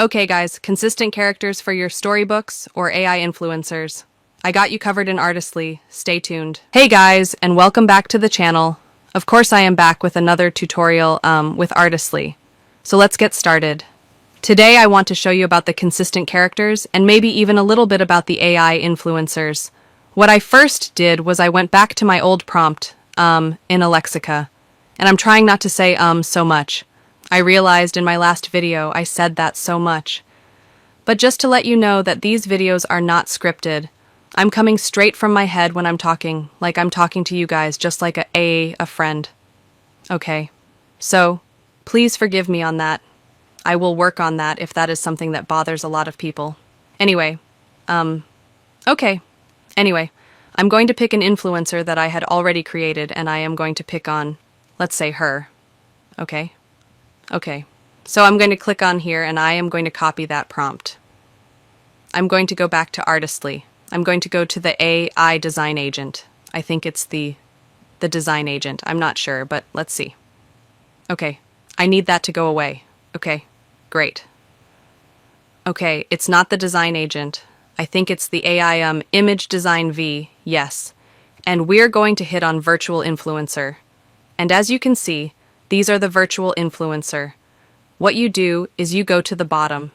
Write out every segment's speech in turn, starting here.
Okay, guys, consistent characters for your storybooks or AI influencers. I got you covered in Artistly. Stay tuned. Hey guys, and welcome back to the channel. Of course I am back with another tutorial with Artistly. So let's get started. Today I want to show you about the consistent characters and maybe even a little bit about the AI influencers. What I first did was I went back to my old prompt, in Alexica. And I'm trying not to say so much. I realized in my last video I said that so much. But just to let you know that these videos are not scripted. I'm coming straight from my head when I'm talking, like I'm talking to you guys, just like a friend. Okay. So, please forgive me on that. I will work on that if that is something that bothers a lot of people. Anyway, okay. Anyway, I'm going to pick an influencer that I had already created and I am going to pick on, let's say her. Okay? Okay, so I'm going to click on here and I am going to copy that prompt. I'm going to go back to Artistly. I'm going to go to the AI design agent. I think it's the design agent. I'm not sure, but let's see. Okay, I need that to go away. Okay, great. Okay, it's not the design agent. I think it's the AI image design V, yes. And we're going to hit on virtual influencer. And as you can see, these are the virtual influencer. What you do is you go to the bottom.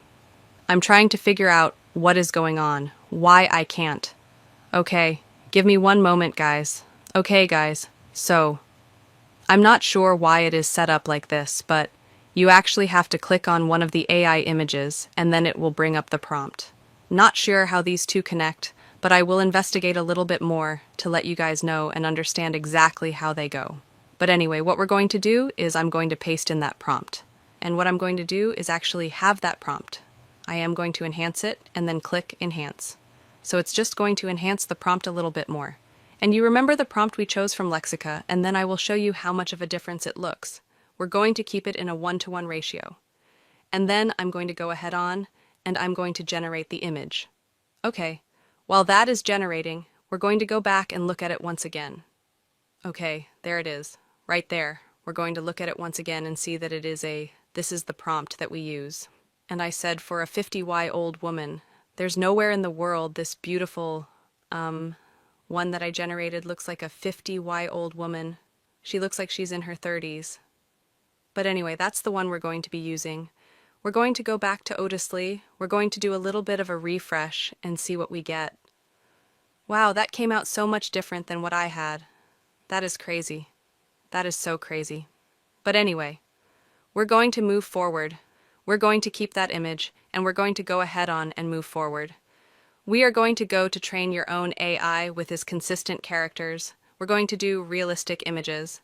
I'm trying to figure out what is going on, why I can't. Okay, give me one moment, guys. Okay, guys, so I'm not sure why it is set up like this, but you actually have to click on one of the AI images and then it will bring up the prompt. Not sure how these two connect, but I will investigate a little bit more to let you guys know and understand exactly how they go. But anyway, what we're going to do is I'm going to paste in that prompt. And what I'm going to do is actually have that prompt. I am going to enhance it and then click Enhance. So it's just going to enhance the prompt a little bit more. And you remember the prompt we chose from Lexica, and then I will show you how much of a difference it looks. We're going to keep it in a 1-to-1 ratio. And then I'm going to go ahead on and I'm going to generate the image. Okay, while that is generating, we're going to go back and look at it once again. Okay, there it is. Right there. We're going to look at it once again and see that this is the prompt that we use. And I said for a 50-year-old woman, there's nowhere in the world this beautiful, one that I generated looks like a 50-year-old woman. She looks like she's in her 30s. But anyway, that's the one we're going to be using. We're going to go back to Artistly. We're going to do a little bit of a refresh and see what we get. Wow, that came out so much different than what I had. That is crazy. That is so crazy. But anyway, we're going to move forward. We're going to keep that image, and we're going to go ahead on and move forward. We are going to go to train your own AI with its consistent characters. We're going to do realistic images.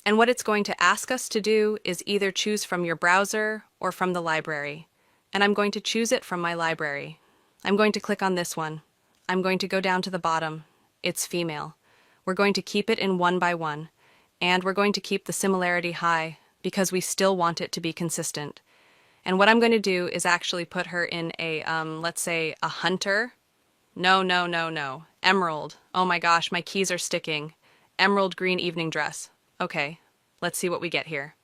And what it's going to ask us to do is either choose from your browser or from the library. And I'm going to choose it from my library. I'm going to click on this one. I'm going to go down to the bottom. It's female. We're going to keep it in 1-by-1. And we're going to keep the similarity high because we still want it to be consistent. And what I'm going to do is actually put her in a, let's say, a hunter. No. Emerald. Oh my gosh, my keys are sticking. Emerald green evening dress. Okay, let's see what we get here.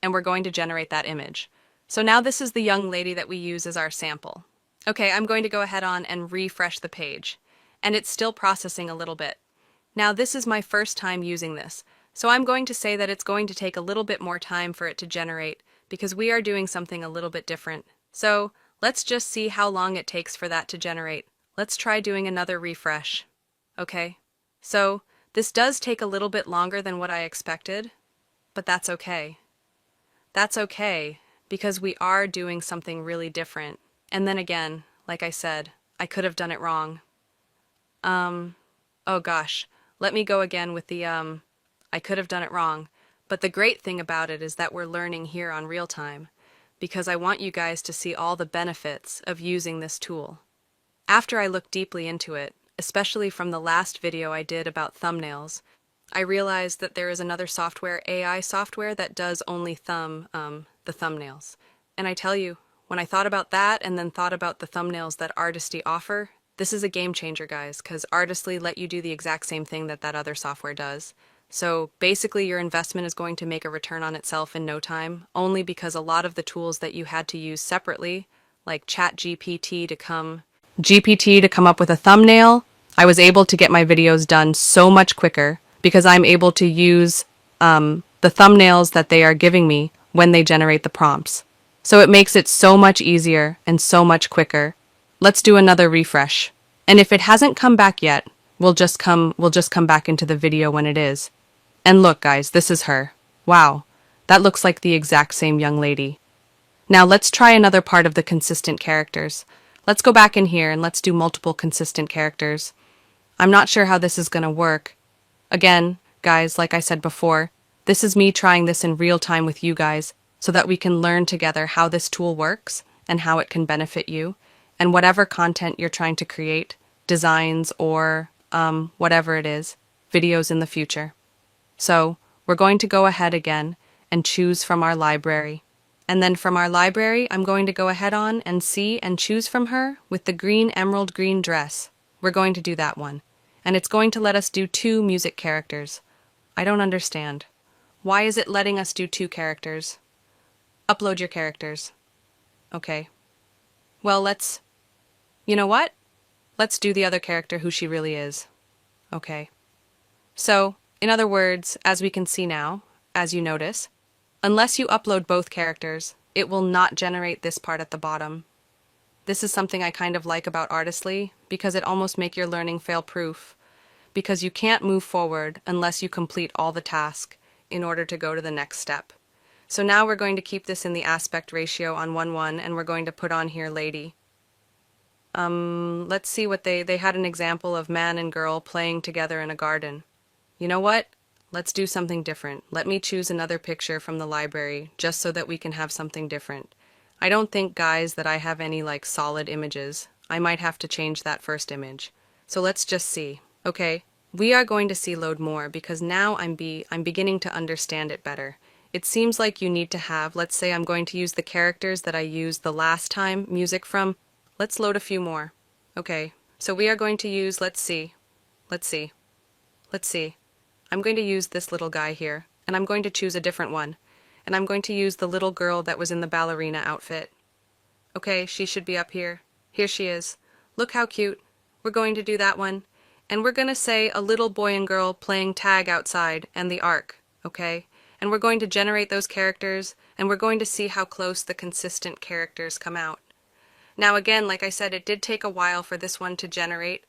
And we're going to generate that image. So now this is the young lady that we use as our sample. Okay, I'm going to go ahead on and refresh the page. And it's still processing a little bit. Now this is my first time using this. So I'm going to say that it's going to take a little bit more time for it to generate because we are doing something a little bit different. So let's just see how long it takes for that to generate. Let's try doing another refresh. Okay, so this does take a little bit longer than what I expected, but that's okay. That's okay because we are doing something really different. And then again, like I said, I could have done it wrong. Oh gosh, let me go again with the, I could have done it wrong, but the great thing about it is that we're learning here on real time, because I want you guys to see all the benefits of using this tool. After I looked deeply into it, especially from the last video I did about thumbnails, I realized that there is another software, AI software, that does only the thumbnails. And I tell you, when I thought about that and then thought about the thumbnails that Artistly offer, this is a game changer, guys, because Artistly let you do the exact same thing that other software does. So basically, your investment is going to make a return on itself in no time, only because a lot of the tools that you had to use separately, like GPT to come up with a thumbnail, I was able to get my videos done so much quicker because I'm able to use the thumbnails that they are giving me when they generate the prompts. So it makes it so much easier and so much quicker. Let's do another refresh. And if it hasn't come back yet, we'll just come back into the video when it is. And look, guys, this is her. Wow, that looks like the exact same young lady. Now let's try another part of the consistent characters. Let's go back in here and let's do multiple consistent characters. I'm not sure how this is going to work. Again, guys, like I said before, this is me trying this in real time with you guys so that we can learn together how this tool works and how it can benefit you and whatever content you're trying to create, designs or whatever it is, videos in the future. So we're going to go ahead again and choose from our library. And then from our library, I'm going to go ahead on and see and choose from her with the green emerald green dress. We're going to do that one. And it's going to let us do 2 music characters. I don't understand. Why is it letting us do 2 characters? Upload your characters. Okay. Well, you know what? Let's do the other character who she really is. Okay. So, in other words, as we can see now, as you notice, unless you upload both characters, it will not generate this part at the bottom. This is something I kind of like about Artistly because it almost makes your learning fail-proof, because you can't move forward unless you complete all the task in order to go to the next step. So now we're going to keep this in the aspect ratio on 1:1 and we're going to put on here lady. Let's see what they had an example of man and girl playing together in a garden. You know what? Let's do something different. Let me choose another picture from the library just so that we can have something different. I don't think, guys, that I have any solid images. I might have to change that first image. So let's just see. Okay, we are going to see load more because now I'm beginning to understand it better. It seems like you need to have, let's say I'm going to use the characters that I used the last time, music from. Let's load a few more. Okay, so we are going to use, let's see. I'm going to use this little guy here, and I'm going to choose a different one. And I'm going to use the little girl that was in the ballerina outfit. Okay, she should be up here. Here she is. Look how cute. We're going to do that one. And we're going to say a little boy and girl playing tag outside and the arc, okay? And we're going to generate those characters, and we're going to see how close the consistent characters come out. Now again, like I said, it did take a while for this one to generate,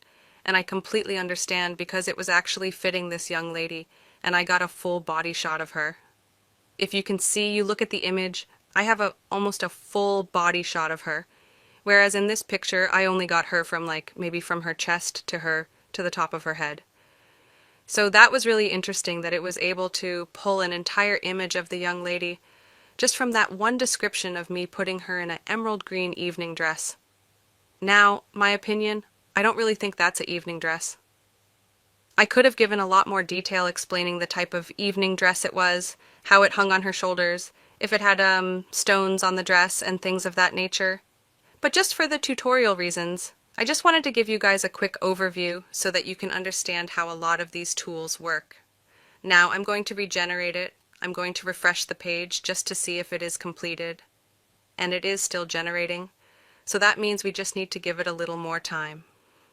and I completely understand because it was actually fitting this young lady, and I got a full body shot of her. If you can see, you look at the image, I have almost a full body shot of her, whereas in this picture I only got her from maybe from her chest to the top of her head. So that was really interesting that it was able to pull an entire image of the young lady just from that one description of me putting her in an emerald green evening dress. Now, my opinion, I don't really think that's an evening dress. I could have given a lot more detail explaining the type of evening dress it was, how it hung on her shoulders, if it had stones on the dress and things of that nature. But just for the tutorial reasons, I just wanted to give you guys a quick overview so that you can understand how a lot of these tools work. Now I'm going to regenerate it. I'm going to refresh the page just to see if it is completed. And it is still generating. So that means we just need to give it a little more time.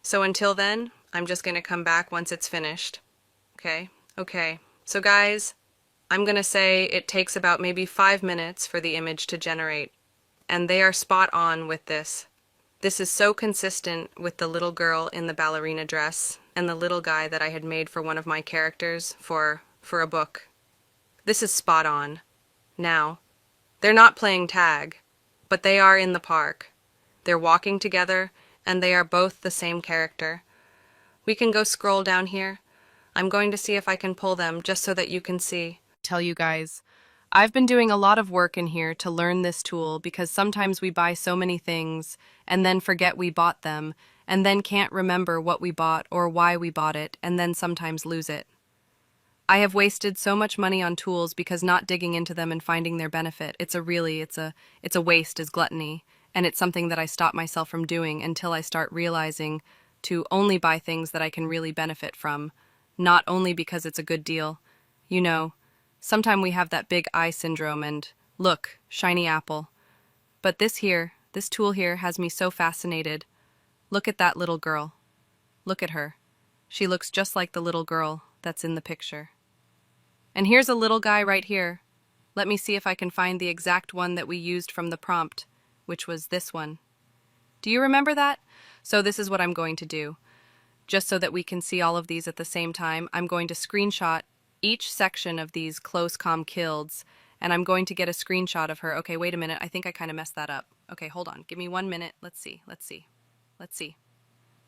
So until then, I'm just going to come back once it's finished. Okay. So guys, I'm going to say it takes about maybe 5 minutes for the image to generate. And they are spot on with this. This is so consistent with the little girl in the ballerina dress and the little guy that I had made for one of my characters for a book. This is spot on. Now, they're not playing tag, but they are in the park. They're walking together, and they are both the same character. We can go scroll down here. I'm going to see if I can pull them just so that you can see. Tell you guys, I've been doing a lot of work in here to learn this tool because sometimes we buy so many things and then forget we bought them and then can't remember what we bought or why we bought it and then sometimes lose it. I have wasted so much money on tools because not digging into them and finding their benefit. It's a waste is gluttony, and it's something that I stop myself from doing until I start realizing to only buy things that I can really benefit from, not only because it's a good deal, You know, sometime we have that big eye syndrome and, look, shiny apple. But this tool here has me so fascinated. Look at that little girl. Look at her. She looks just like the little girl that's in the picture. And here's a little guy right here. Let me see if I can find the exact one that we used from the prompt, which was this one. Do you remember that? So this is what I'm going to do. Just so that we can see all of these at the same time, I'm going to screenshot each section of these close calm kills, and I'm going to get a screenshot of her. Okay, wait a minute. I think I kind of messed that up. Okay, hold on. Give me 1 minute. Let's see.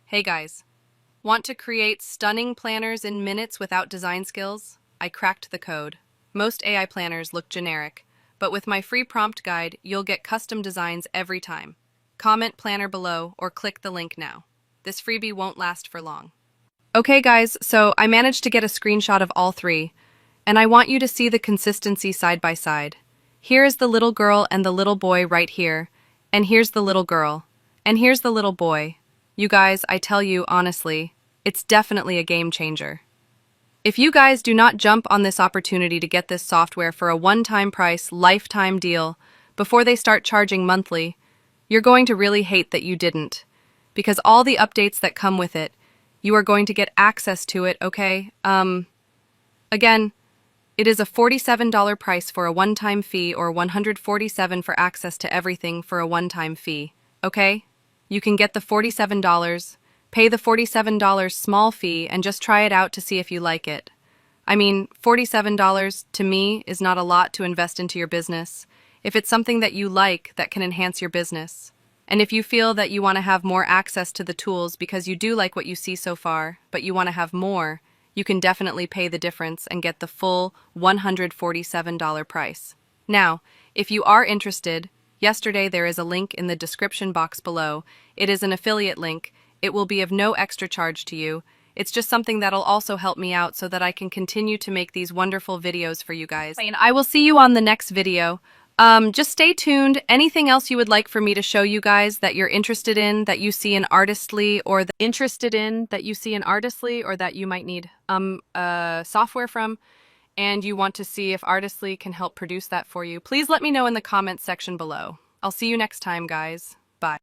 Hey guys, want to create stunning planners in minutes without design skills? I cracked the code. Most AI planners look generic, but with my free prompt guide, you'll get custom designs every time. Comment planner below or click the link now. This freebie won't last for long. Okay guys, so I managed to get a screenshot of all three, and I want you to see the consistency side by side. Here is the little girl and the little boy right here, and here's the little girl, and here's the little boy. You guys, I tell you honestly, it's definitely a game changer. If you guys do not jump on this opportunity to get this software for a one-time price, lifetime deal, before they start charging monthly, you're going to really hate that you didn't. Because all the updates that come with it, you are going to get access to it, okay? Again, it is a $47 price for a one-time fee or $147 for access to everything for a one-time fee, okay? You can get the $47, pay the $47 small fee, and just try it out to see if you like it. I mean, $47 to me is not a lot to invest into your business. If it's something that you like that can enhance your business. And if you feel that you want to have more access to the tools because you do like what you see so far, but you want to have more, you can definitely pay the difference and get the full $147 price. Now, if you are interested, yesterday there is a link in the description box below. It is an affiliate link. It will be of no extra charge to you. It's just something that'll also help me out so that I can continue to make these wonderful videos for you guys. And I will see you on the next video. Just stay tuned. Anything else you would like for me to show you guys that you're interested in, that you see in Artistly, or that you might need software from, and you want to see if Artistly can help produce that for you, please let me know in the comments section below. I'll see you next time, guys.